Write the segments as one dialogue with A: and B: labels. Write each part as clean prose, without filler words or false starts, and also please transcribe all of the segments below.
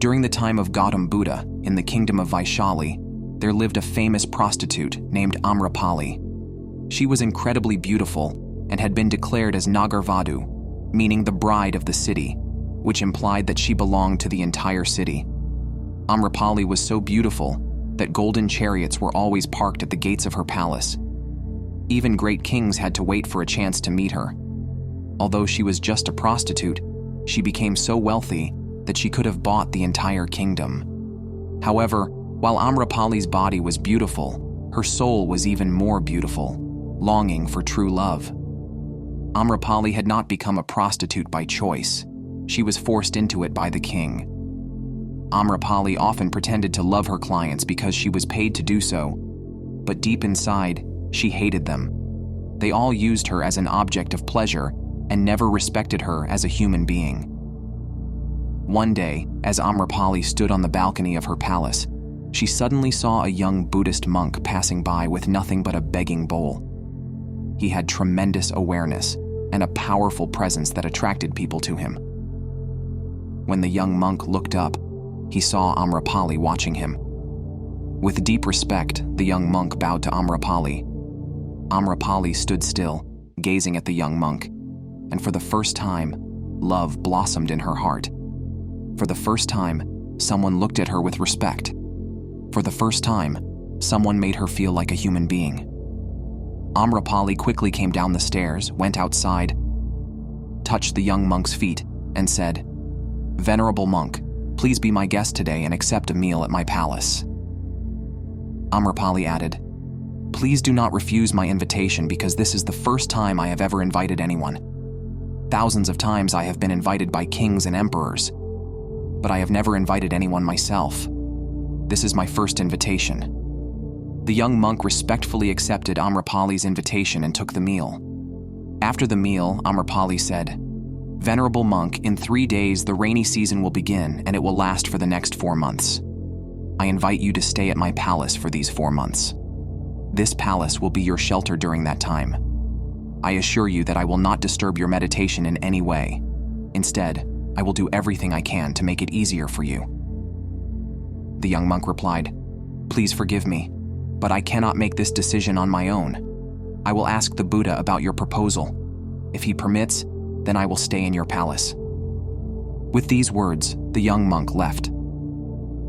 A: During the time of Gautam Buddha, in the kingdom of Vaishali, there lived a famous prostitute named Amrapali. She was incredibly beautiful and had been declared as Nagarvadhu, meaning the bride of the city, which implied that she belonged to the entire city. Amrapali was so beautiful that golden chariots were always parked at the gates of her palace. Even great kings had to wait for a chance to meet her. Although she was just a prostitute, she became so wealthy that she could have bought the entire kingdom. However, while Amrapali's body was beautiful, her soul was even more beautiful, longing for true love. Amrapali had not become a prostitute by choice. She was forced into it by the king. Amrapali often pretended to love her clients because she was paid to do so, but deep inside, she hated them. They all used her as an object of pleasure and never respected her as a human being. One day, as Amrapali stood on the balcony of her palace, she suddenly saw a young Buddhist monk passing by with nothing but a begging bowl. He had tremendous awareness and a powerful presence that attracted people to him. When the young monk looked up, he saw Amrapali watching him. With deep respect, the young monk bowed to Amrapali. Amrapali stood still, gazing at the young monk, and for the first time, love blossomed in her heart. For the first time, someone looked at her with respect. For the first time, someone made her feel like a human being. Amrapali quickly came down the stairs, went outside, touched the young monk's feet, and said, "Venerable monk, please be my guest today and accept a meal at my palace." Amrapali added, "Please do not refuse my invitation because this is the first time I have ever invited anyone. Thousands of times I have been invited by kings and emperors, but I have never invited anyone myself. This is my first invitation." The young monk respectfully accepted Amrapali's invitation and took the meal. After the meal, Amrapali said, "Venerable monk, in 3 days the rainy season will begin and it will last for the next 4 months. I invite you to stay at my palace for these 4 months. This palace will be your shelter during that time. I assure you that I will not disturb your meditation in any way. Instead, I will do everything I can to make it easier for you." The young monk replied, "Please forgive me, but I cannot make this decision on my own. I will ask the Buddha about your proposal. If he permits, then I will stay in your palace." With these words, the young monk left.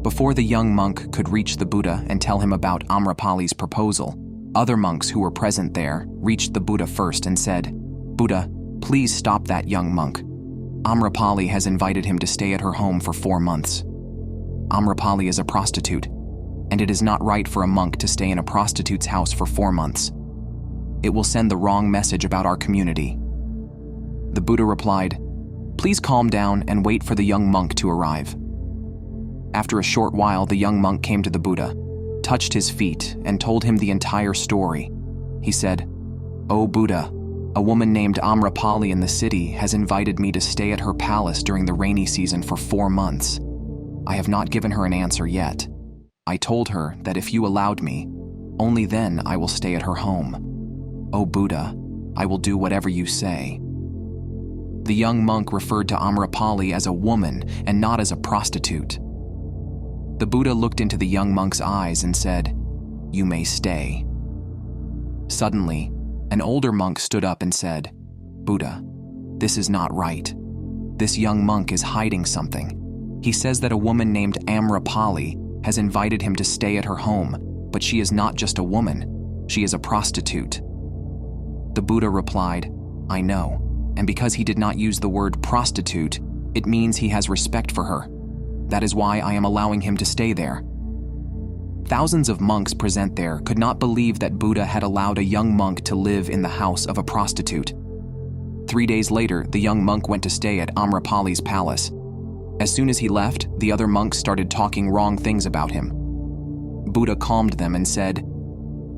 A: Before the young monk could reach the Buddha and tell him about Amrapali's proposal, other monks who were present there reached the Buddha first and said, "Buddha, please stop that young monk. Amrapali has invited him to stay at her home for 4 months. Amrapali is a prostitute, and it is not right for a monk to stay in a prostitute's house for 4 months. It will send the wrong message about our community." The Buddha replied, "Please calm down and wait for the young monk to arrive." After a short while, the young monk came to the Buddha, touched his feet, and told him the entire story. He said, "O Buddha, a woman named Amrapali in the city has invited me to stay at her palace during the rainy season for 4 months. I have not given her an answer yet. I told her that if you allowed me, only then I will stay at her home. O Buddha, I will do whatever you say." The young monk referred to Amrapali as a woman and not as a prostitute. The Buddha looked into the young monk's eyes and said, "You may stay." Suddenly, an older monk stood up and said, "Buddha, this is not right. This young monk is hiding something. He says that a woman named Amrapali has invited him to stay at her home, but she is not just a woman, she is a prostitute." The Buddha replied, "I know, and because he did not use the word prostitute, it means he has respect for her. That is why I am allowing him to stay there." Thousands of monks present there could not believe that Buddha had allowed a young monk to live in the house of a prostitute. 3 days later, the young monk went to stay at Amrapali's palace. As soon as he left, the other monks started talking wrong things about him. Buddha calmed them and said,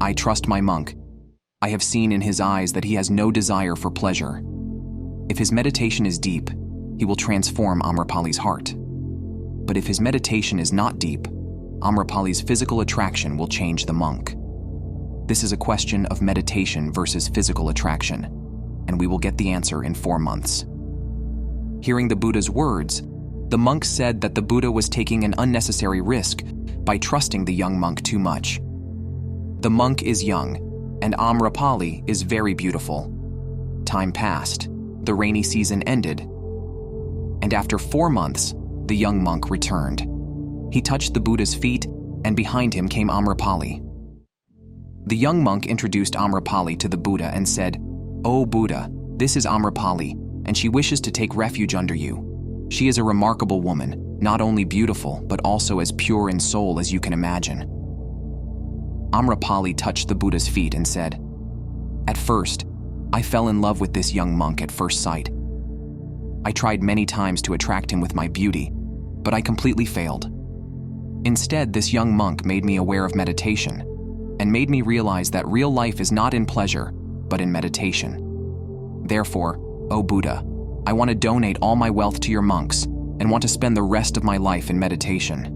A: "I trust my monk. I have seen in his eyes that he has no desire for pleasure. If his meditation is deep, he will transform Amrapali's heart. But if his meditation is not deep, Amrapali's physical attraction will change the monk. This is a question of meditation versus physical attraction, and we will get the answer in 4 months." Hearing the Buddha's words, The monk said that the Buddha was taking an unnecessary risk by trusting the young monk too much. The monk is young, and Amrapali is very beautiful. Time passed, the rainy season ended, and after 4 months, the young monk returned. He touched the Buddha's feet, and behind him came Amrapali. The young monk introduced Amrapali to the Buddha and said, "O Buddha, this is Amrapali, and she wishes to take refuge under you. She is a remarkable woman, not only beautiful, but also as pure in soul as you can imagine." Amrapali touched the Buddha's feet and said, "At first, I fell in love with this young monk at first sight. I tried many times to attract him with my beauty, but I completely failed. Instead, this young monk made me aware of meditation and made me realize that real life is not in pleasure, but in meditation. Therefore, O Buddha, I want to donate all my wealth to your monks and want to spend the rest of my life in meditation."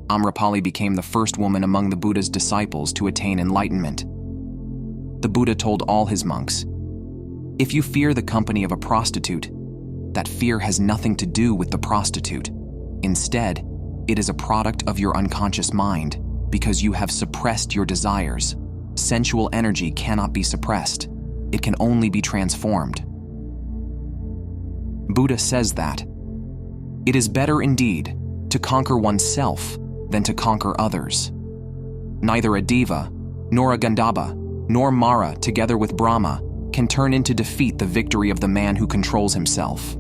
A: Amrapali became the first woman among the Buddha's disciples to attain enlightenment. The Buddha told all his monks, "If you fear the company of a prostitute, that fear has nothing to do with the prostitute. Instead, it is a product of your unconscious mind because you have suppressed your desires. Sensual energy cannot be suppressed. It can only be transformed." Buddha says that it is better indeed to conquer oneself than to conquer others. Neither a diva, nor a Gandhava, nor Mara, together with Brahma, can turn into defeat the victory of the man who controls himself.